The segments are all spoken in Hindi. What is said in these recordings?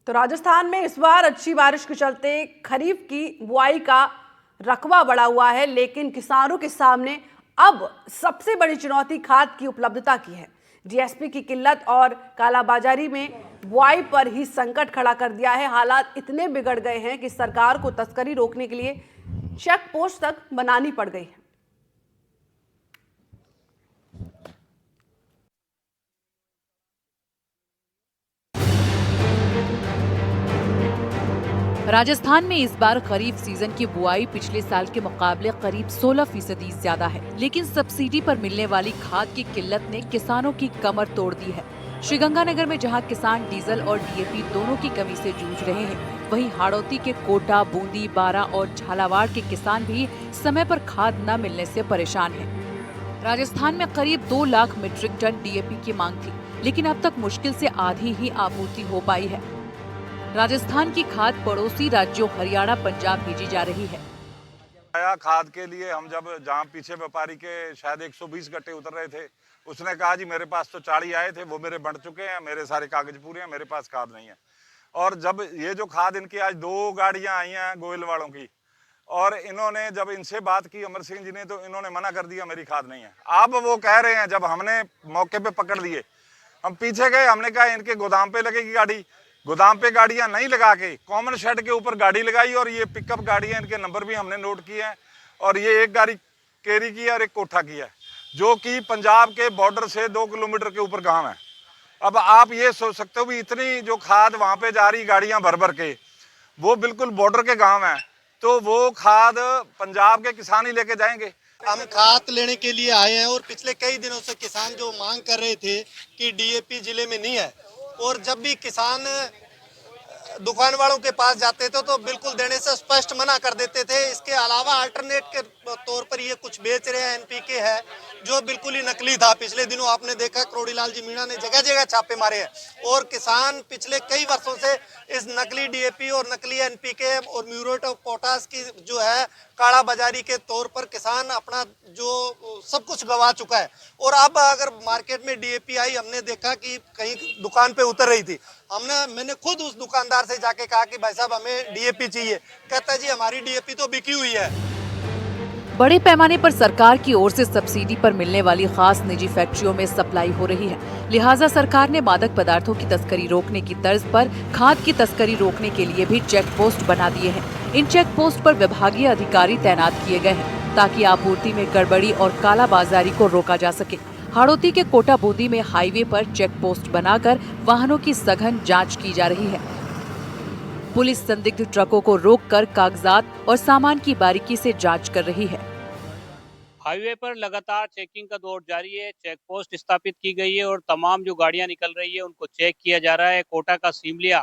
तो राजस्थान में इस बार अच्छी बारिश के चलते खरीफ की बुआई का रकबा बढ़ा हुआ है, लेकिन किसानों के सामने अब सबसे बड़ी चुनौती खाद की उपलब्धता की है। जीएसपी की किल्लत और कालाबाजारी में बुआई पर ही संकट खड़ा कर दिया है। हालात इतने बिगड़ गए हैं कि सरकार को तस्करी रोकने के लिए चेक पोस्ट तक बनानी पड़ गई है। राजस्थान में इस बार खरीफ सीजन की बुआई पिछले साल के मुकाबले करीब 16% ज्यादा है, लेकिन सब्सिडी पर मिलने वाली खाद की किल्लत ने किसानों की कमर तोड़ दी है। श्रीगंगानगर में जहां किसान डीजल और डीएपी दोनों की कमी से जूझ रहे हैं, वहीं हाड़ौती के कोटा, बूंदी, बारा और झालावाड़ के किसान भी समय पर खाद न मिलने से परेशान हैं। राजस्थान में करीब 2 लाख मीट्रिक टन डीएपी की मांग थी, लेकिन अब तक मुश्किल से आधी ही आपूर्ति हो पाई है। राजस्थान की खाद पड़ोसी राज्यों हरियाणा, पंजाब भेजी जा रही है। खाद के लिए हम जहाँ पीछे व्यापारी के शायद 120 गट्टे उतर रहे थे, उसने कहा जी मेरे पास तो 40 आए थे, वो मेरे बढ़ चुके हैं, मेरे सारे कागज पूरे हैं, मेरे पास खाद नहीं है। और जब ये जो खाद इनकी आज 2 गाड़ियां आई हैं गोयल वालों की, और इन्होंने जब इनसे बात की अमर सिंह जी ने, तो इन्होंने मना कर दिया मेरी खाद नहीं है। अब वो कह रहे हैं, जब हमने मौके पे पकड़ लिए, हम पीछे गए, हमने कहा इनके गोदाम पे लगेगी गाड़ी, गोदाम पे गाड़ियां नहीं लगा के कॉमन शेड के ऊपर गाड़ी लगाई, और ये पिकअप गाड़ियां, इनके नंबर भी हमने नोट किए हैं, और ये एक गाड़ी केरी की है और एक कोठा की है, जो कि पंजाब के बॉर्डर से 2 किलोमीटर के ऊपर गांव है। अब आप ये सोच सकते हो भी इतनी जो खाद वहां पे जा रही गाड़ियां भर भर के, वो बिल्कुल बॉर्डर के गांव है, तो वो खाद पंजाब के किसान ही लेके जाएंगे। हम खाद लेने के लिए आए हैं, और पिछले कई दिनों से किसान जो मांग कर रहे थे कि डीएपी जिले में नहीं है, और जब भी किसान दुकान वालों के पास जाते थे तो बिल्कुल देने से स्पष्ट मना कर देते थे। इसके अलावा अल्टरनेट के तौर पर ये कुछ बेच रहे हैं, एनपीके है, जो बिल्कुल ही नकली था। पिछले दिनों आपने देखा करोड़ीलाल जी मीणा ने जगह जगह छापे मारे हैं, और किसान पिछले कई वर्षों से इस नकली डीएपी और नकली एनपीके और म्यूरेट ऑफ पोटास की जो है काला बाजारी के तौर पर किसान अपना जो सब कुछ गवा चुका है। और अब अगर मार्केट में डीएपी आई, हमने देखा कि कहीं दुकान पे उतर रही थी, मैंने खुद उस दुकानदार से जाके कहा कि भाई साहब हमें डीएपी चाहिए। कहता है जी हमारी डीएपी तो बिकी हुई है। बड़े पैमाने पर सरकार की ओर से सब्सिडी पर मिलने वाली खास निजी फैक्ट्रियों में सप्लाई हो रही है, लिहाजा सरकार ने मादक पदार्थों की तस्करी रोकने की तर्ज पर खाद की तस्करी रोकने के लिए भी चेक पोस्ट बना दिए हैं। इन चेक पोस्ट पर विभागीय अधिकारी तैनात किए गए हैं, ताकि आपूर्ति में गड़बड़ी और कालाबाजारी को रोका जा सके। हाड़ौती के कोटा, बूंदी में हाईवे पर चेक पोस्ट बनाकर वाहनों की सघन जाँच की जा रही है। पुलिस संदिग्ध ट्रकों को रोककर कागजात और सामान की बारीकी से जांच कर रही है। हाईवे पर लगातार चेकिंग का दौर जारी है। चेक पोस्ट स्थापित की गई है और तमाम जो गाड़ियां निकल रही है उनको चेक किया जा रहा है। कोटा का सिमलिया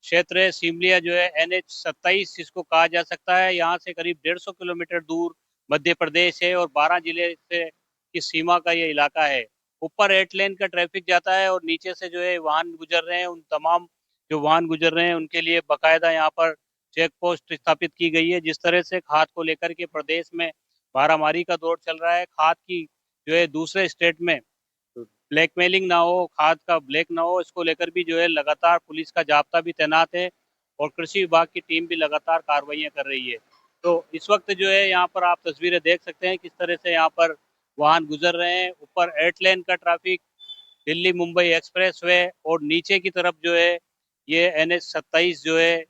क्षेत्र है। सिमलिया जो है NH 27 इसको कहा जा सकता है। यहाँ से करीब 150 किलोमीटर दूर मध्य प्रदेश है और 12 जिले से की सीमा का ये इलाका है। ऊपर 8 लेन का ट्रैफिक जाता है और नीचे से जो है वाहन गुजर रहे हैं। उन तमाम जो वाहन गुजर रहे हैं उनके लिए बाकायदा यहाँ पर चेक पोस्ट स्थापित की गई है। जिस तरह से खाद को लेकर के प्रदेश में मारामारी का दौर चल रहा है, खाद की जो है दूसरे स्टेट में ब्लैकमेलिंग ना हो, खाद का ब्लैक ना हो, इसको लेकर भी जो है लगातार पुलिस का जाब्ता भी तैनात है और कृषि विभाग की टीम भी लगातार कार्रवाइयां कर रही है। तो इस वक्त जो है यहाँ पर आप तस्वीरें देख सकते हैं किस तरह से यहाँ पर वाहन गुजर रहे हैं। ऊपर 8 लेन का traffic, Delhi Mumbai express way, और नीचे की तरफ जो है ये NH 27 जो है,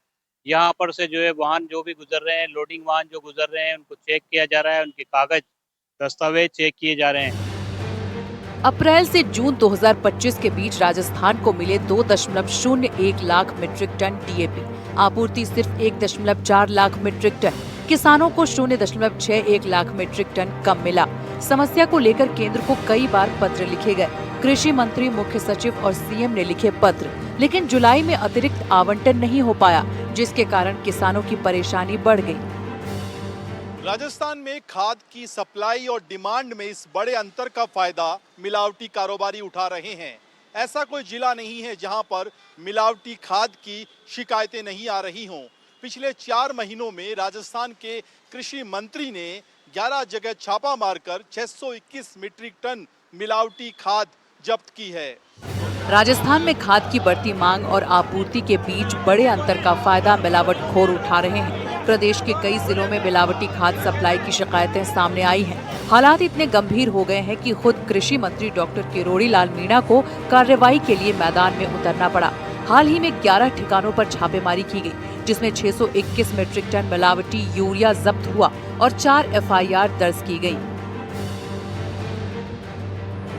यहाँ पर से जो है वाहन जो भी गुजर रहे हैं, लोडिंग वाहन जो गुजर रहे हैं, उनको चेक किया जा रहा है, उनके कागज दस्तावेज चेक किए जा रहे हैं। अप्रैल से जून 2025 के बीच राजस्थान को मिले 2.01 लाख मीट्रिक टन डीएपी, आपूर्ति सिर्फ 1.4 लाख मीट्रिक टन। किसानों को 0.61 लाख मीट्रिक टन कम मिला। समस्या को लेकर केंद्र को कई बार पत्र लिखे गए। कृषि मंत्री, मुख्य सचिव और सीएम ने लिखे पत्र, लेकिन जुलाई में अतिरिक्त आवंटन नहीं हो पाया, जिसके कारण किसानों की परेशानी बढ़ गई। राजस्थान में खाद की सप्लाई और डिमांड में इस बड़े अंतर का फायदा मिलावटी कारोबारी उठा रहे हैं। ऐसा कोई जिला नहीं है जहां पर मिलावटी खाद की शिकायतें नहीं आ रही हों। पिछले 4 महीनों में राजस्थान के कृषि मंत्री ने 11 जगह छापा मारकर 621 मीट्रिक टन मिलावटी खाद जब्त की है। राजस्थान में खाद की बढ़ती मांग और आपूर्ति के बीच बड़े अंतर का फायदा मिलावटखोर उठा रहे हैं। प्रदेश के कई जिलों में मिलावटी खाद सप्लाई की शिकायतें सामने आई हैं। हालात इतने गंभीर हो गए हैं कि खुद कृषि मंत्री डॉक्टर किरोड़ी लाल मीणा को कार्रवाई के लिए मैदान में उतरना पड़ा। हाल ही में 11 ठिकानों पर छापेमारी की गई, जिसमें 621 मीट्रिक टन मिलावटी यूरिया जब्त हुआ और 4 FIR दर्ज की गई।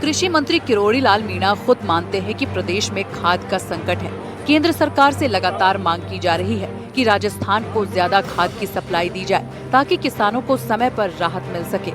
कृषि मंत्री किरोड़ी लाल मीणा खुद मानते हैं कि प्रदेश में खाद का संकट है। केंद्र सरकार से लगातार मांग की जा रही है कि राजस्थान को ज्यादा खाद की सप्लाई दी जाए ताकि किसानों को समय पर राहत मिल सके।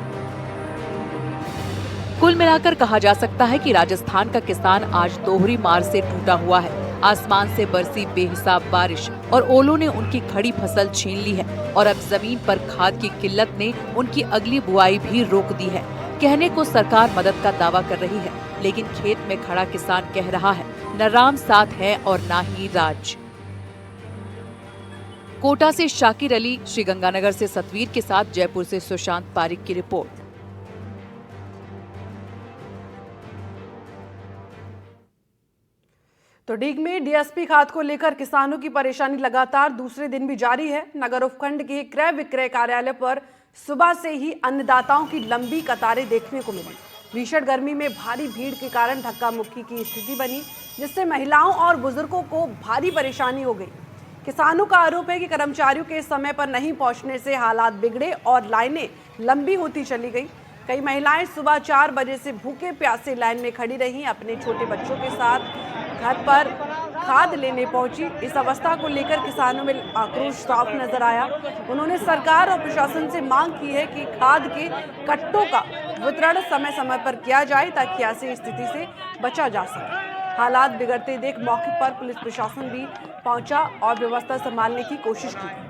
कुल मिलाकर कहा जा सकता है कि राजस्थान का किसान आज दोहरी मार से टूटा हुआ है। आसमान से बरसी बेहिसाब बारिश और ओलों ने उनकी खड़ी फसल छीन ली है और अब जमीन पर खाद की किल्लत ने उनकी अगली बुआई भी रोक दी है। कहने को सरकार मदद का दावा कर रही है, लेकिन खेत में खड़ा किसान कह रहा है न राम साथ है और न ही राज। कोटा से शाकिर अली, श्रीगंगानगर से सतवीर के साथ जयपुर से सुशांत पारिक की रिपोर्ट। तो डीग में डीएसपी खाद को लेकर किसानों की परेशानी लगातार दूसरे दिन भी जारी है। नगर उपखंड के क्रय विक्रय कार्यालय पर सुबह से ही अन्नदाताओं की लंबी कतारें देखने को मिली। भीषण गर्मी में भारी भीड़ के कारण धक्का मुक्की की स्थिति बनी, जिससे महिलाओं और बुजुर्गों को भारी परेशानी हो गई। किसानों का आरोप है कि कर्मचारियों के समय पर नहीं पहुंचने से हालात बिगड़े और लाइनें लंबी होती चली गई। कई महिलाएं सुबह 4 बजे से भूखे प्यासे लाइन में खड़ी रहीं। अपने छोटे बच्चों के साथ घर पर खाद लेने पहुंची। इस अवस्था को लेकर किसानों में आक्रोश साफ नजर आया। उन्होंने सरकार और प्रशासन से मांग की है कि खाद के कट्टों का वितरण समय समय पर किया जाए ताकि ऐसी स्थिति से बचा जा सके। हालात बिगड़ते देख मौके पर पुलिस प्रशासन भी पहुंचा और व्यवस्था संभालने की कोशिश की।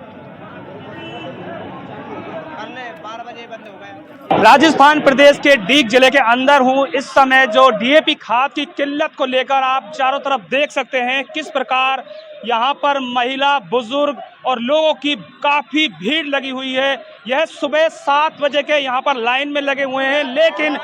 राजस्थान प्रदेश के डीग जिले के अंदर हूँ। इस समय जो डीएपी खाद की किल्लत को लेकर आप चारों तरफ देख सकते हैं किस प्रकार यहाँ पर महिला, बुजुर्ग और लोगों की काफी भीड़ लगी हुई है। यह सुबह 7 बजे के यहाँ पर लाइन में लगे हुए हैं, लेकिन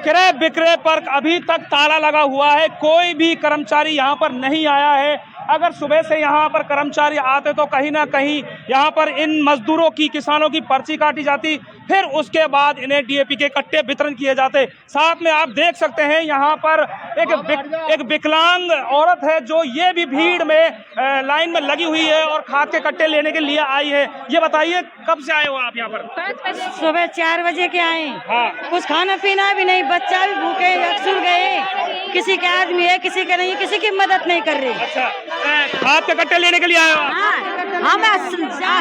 क्रय विक्रय पर अभी तक ताला लगा हुआ है। कोई भी कर्मचारी यहाँ पर नहीं आया है। अगर सुबह से यहाँ पर कर्मचारी आते तो कहीं ना कहीं यहाँ पर इन मजदूरों की, किसानों की पर्ची काटी जाती, फिर उसके बाद इन्हें डीएपी के कट्टे वितरण किए जाते। साथ में आप देख सकते हैं यहाँ पर एक विकलांग औरत है जो ये भी भीड़ में लाइन में लगी हुई है और खाद के कट्टे लेने के लिए आई है। ये बताइए कब से आए हो आप यहाँ पर? सुबह 4 बजे के आए। हाँ। कुछ खाना पीना भी नहीं, बच्चा भी भूखे अक्सर गए। किसी के आदमी है, किसी के नहीं, किसी की मदद नहीं कर रही। अच्छा, खाद के कट्टे लेने के लिए आए हो? हम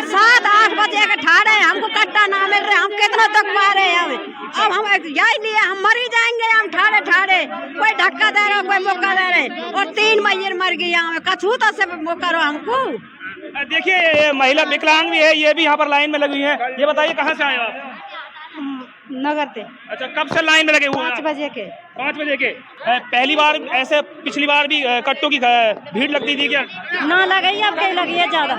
7-8 बजे के ठाड़े, हमको कट्टा ना मिल रहे, हम कितना तक पा रहे हैं। अब हम यही लिए हम मर ही जाएंगे। हम ठाड़े ठाड़े, कोई धक्का दे रहा, कोई मौका दे रहे, और 3 महीने मर गई। हमें कछू तो से मौका रहो हमको। देखिए ये महिला विकलांग भी है, ये भी यहाँ पर लाइन में लगी हुई है। ये बताइए कहाँ से आए हो आप? नगर थे। अच्छा, कब से लाइन में लगे हुए हैं? 5 बजे के। 5 बजे के। पहली बार ऐसे, पिछली बार भी कट्टों की भीड़ लगती थी क्या? ना लगी, अब कहीं लगी है ज्यादा।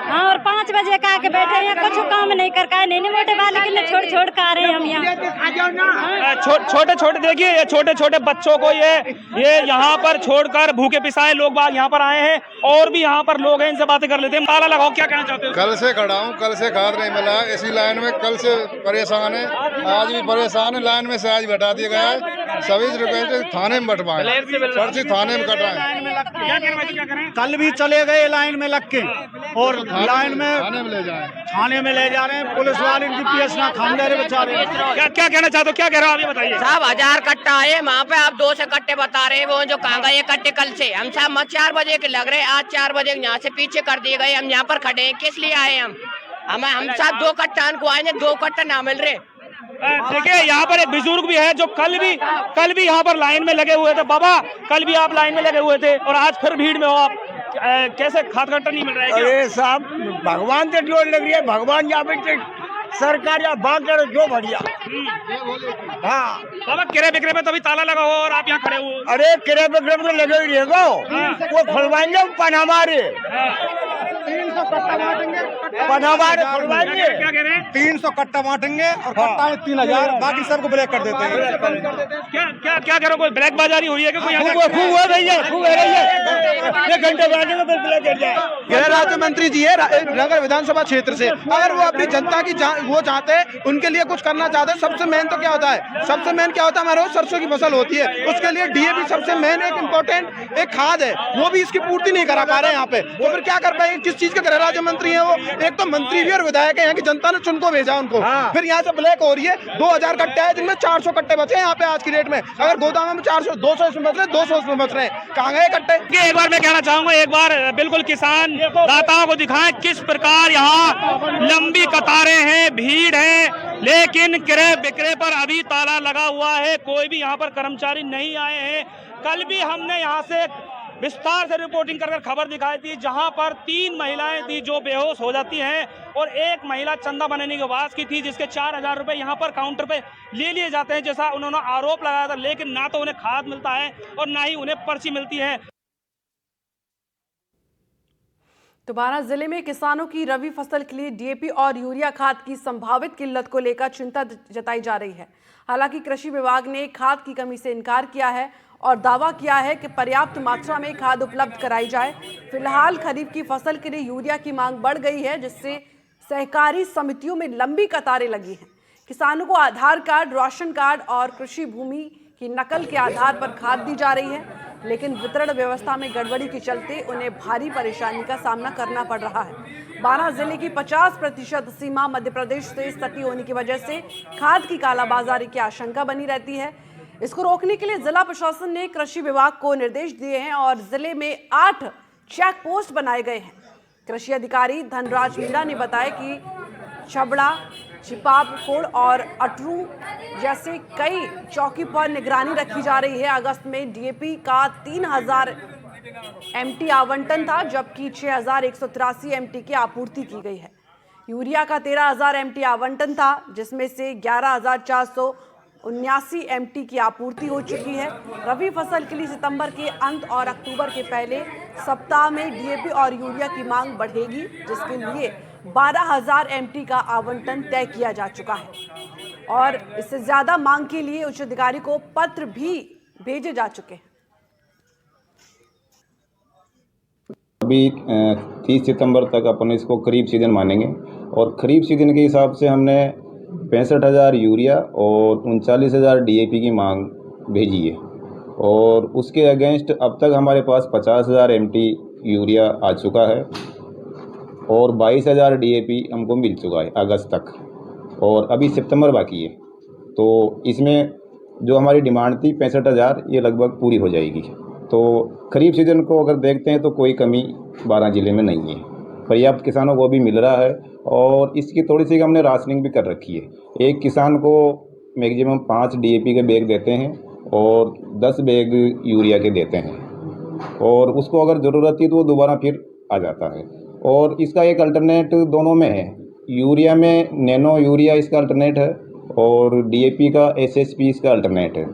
हाँ, और 5 बजे का आके बैठे हैं, कुछ काम नहीं कर का नहीं मोटे वाले के छोड़ कर आ रहे हैं हम यहाँ। छोटे छोटे देखिए, ये छोटे छोटे बच्चों को ये यहाँ पर छोड़कर भूखे पिसाए लोग बाग यहाँ पर आए हैं, और भी यहाँ पर लोग हैं, इनसे बातें कर लेते हैं। ताला लगाओ, क्या कहना चाहते हो? कल से खड़ा हूँ, कल से खाद नहीं मिला। इसी लाइन में कल से परेशान है, आज भी परेशान है। लाइन में से आज बैठा दिया गया है। सभी रिक्वेस्ट थाने में बैठवाएं, पर्ची थाने में कटवाएं। कल भी चले गए लाइन में लग के, और लाइन में थाने में ले जाएं। थाने में ले जा रहे हैं। पुलिस वाले जीपीएस ना खान दे रहे बेचारे। क्या कहना चाहते हो, क्या कह रहे हो आप, ये बताइए। साहब 1000 कट्टा है वहाँ पे, आप 2 से कट्टे बता रहे हैं। वो जो कहाँ गए कट्टे कल से? हम साहब 4 बजे के लग रहे, आज 4 बजे यहाँ से पीछे कर दिए गए। हम यहाँ पर खड़े हैं, किस लिए आए हम साहब 2 कट्टा को आए, 2 कट्टा ना मिल रहे। देखिए यहाँ पर एक बुजुर्ग भी है जो कल भी यहाँ पर लाइन में लगे हुए थे। बाबा, कल भी आप लाइन में लगे हुए थे और आज फिर भीड़ में हो आप, कैसे खाद कट्टा नहीं मिल रहा है? अरे साहब, भगवान से जोड़ लग रही है। भगवान यहाँ पे सरकार या बाग करो जो बढ़िया। हाँ बाबा, किराए बिक्रे में तो अभी ताला लगा हो और आप यहाँ खड़े हो। अरे किराए बिक्रे में तो लगे ही रहेगा। वो खुलवाएंगे पन हमारे। 300 कट्टा बांटेंगे, बनावाड़े खुलवाएंगे। क्या कह रहे हैं? 300 कट्टा बांटेंगे और कट्टा में 3000, बाकी सबको ब्लैक कर देते हैं। क्या क्या क्या कह रहे हो? कोई ब्लैक बाजारी हो रही है कि कोई खूब है भैया, खूब है रही है। 1 घंटे बांटेंगे फिर ब्लैक कर जाए। गृह राज्य मंत्री जी है नगर विधानसभा क्षेत्र से, अगर वो अपनी जनता की वो चाहते हैं, उनके लिए कुछ करना चाहते हैं, सबसे मेन तो क्या होता है, सबसे मेन क्या होता है, हमारे सरसों की फसल होती है, उसके लिए डीएपी सबसे मेन एक इम्पोर्टेंट एक खाद है, वो भी इसकी पूर्ति नहीं करा पा रहे हैं यहाँ पे। तो फिर क्या कर पाएंगे? किस चीज के गृह राज्य मंत्री है वो? एक तो मंत्री भी और विधायक है, यहाँ की जनता ने चुन को भेजा उनको। फिर यहाँ से ब्लैक हो रही है। 2000 कट्टे है जिनमें 400 कट्टे बचे हैं यहाँ पे आज की डेट में। अगर गोदाम में 400, 200 इसमें बच रहे, 200 इसमें बच रहे हैं, कहाँ गए कट्टे? एक बार मैं कहना चाहूंगा, एक बार बिल्कुल किसान दाताओं को दिखाएं किस प्रकार यहाँ लंबी कतारें हैं, भीड़ है, लेकिन क्रय विक्रय पर अभी ताला लगा हुआ है। कोई भी यहाँ पर कर्मचारी नहीं आए हैं। कल भी हमने यहाँ से विस्तार से रिपोर्टिंग कर खबर दिखाई थी, जहां पर 3 महिलाएं थी जो बेहोश हो जाती हैं और एक महिला चंदा बनाने के वास की थी, जिसके 4000 रुपए यहां पर काउंटर पे ले लिए जाते हैं, जैसा उन्होंने आरोप लगाया था। लेकिन ना तो उन्हें खाद मिलता है और ना ही उन्हें पर्ची मिलती है। तो बारां जिले में किसानों की रबी फसल के लिए डीएपी और यूरिया खाद की संभावित किल्लत को लेकर चिंता जताई जा रही है। हालांकि कृषि विभाग ने खाद की कमी से इनकार किया है और दावा किया है कि पर्याप्त मात्रा में खाद उपलब्ध कराई जाए। फिलहाल खरीफ की फसल के लिए यूरिया की मांग बढ़ गई है, जिससे सहकारी समितियों में लंबी कतारें लगी हैं। किसानों को आधार कार्ड, राशन कार्ड और कृषि भूमि की नकल के आधार पर खाद दी जा रही है, लेकिन वितरण व्यवस्था में गड़बड़ी के चलते उन्हें भारी परेशानी का सामना करना पड़ रहा है। बारां जिले की 50% सीमा मध्य प्रदेश से सटी होने की वजह से खाद की कालाबाजारी की आशंका बनी रहती है। इसको रोकने के लिए जिला प्रशासन ने कृषि विभाग को निर्देश दिए हैं और जिले में 8 चेक पोस्ट बनाए गए हैं। कृषि अधिकारी धनराज मीणा ने बताया कि छबड़ा, छिपापुर और अटरू जैसे कई चौकी पर निगरानी रखी जा रही है। अगस्त में डीएपी का 3000 एमटी आवंटन था, जबकि 6183 एमटी की आपूर्ति की गई है। यूरिया का 13000 एमटी आवंटन था, जिसमें से 11479 एमटी की आपूर्ति हो चुकी है। रबी फसल के लिए सितंबर के अंत और अक्टूबर के पहले सप्ताह में डीएपी और यूरिया की मांग बढ़ेगी, जिसके लिए 12000 एमटी का आवंटन तय किया जा चुका है और इससे ज्यादा मांग के लिए उच्च अधिकारी को पत्र भी भेजे जा चुके हैं। अभी 30 सितंबर तक अपन इसको खरीफ सीजन मानेंगे और खरीफ सीजन के हिसाब से हमने 65,000 यूरिया और 39,000 डीएपी की मांग भेजी है और उसके अगेंस्ट अब तक हमारे पास 50,000 एमटी यूरिया आ चुका है और 22,000 डीएपी हमको मिल चुका है अगस्त तक और अभी सितंबर बाकी है। तो इसमें जो हमारी डिमांड थी 65,000, ये लगभग पूरी हो जाएगी। तो खरीफ सीजन को अगर देखते हैं तो कोई कमी बारां जिले में नहीं है, पर्याप्त किसानों को भी मिल रहा है और इसकी थोड़ी सी हमने राशनिंग भी कर रखी है। एक किसान को मैक्सिमम 5 डीएपी के बैग देते हैं और 10 बैग यूरिया के देते हैं और उसको अगर ज़रूरत थी तो वो दोबारा फिर आ जाता है। और इसका एक अल्टरनेट दोनों में है, यूरिया में नैनो यूरिया इसका अल्टरनेट है और डीएपी का एसएसपी इसका अल्टरनेट है।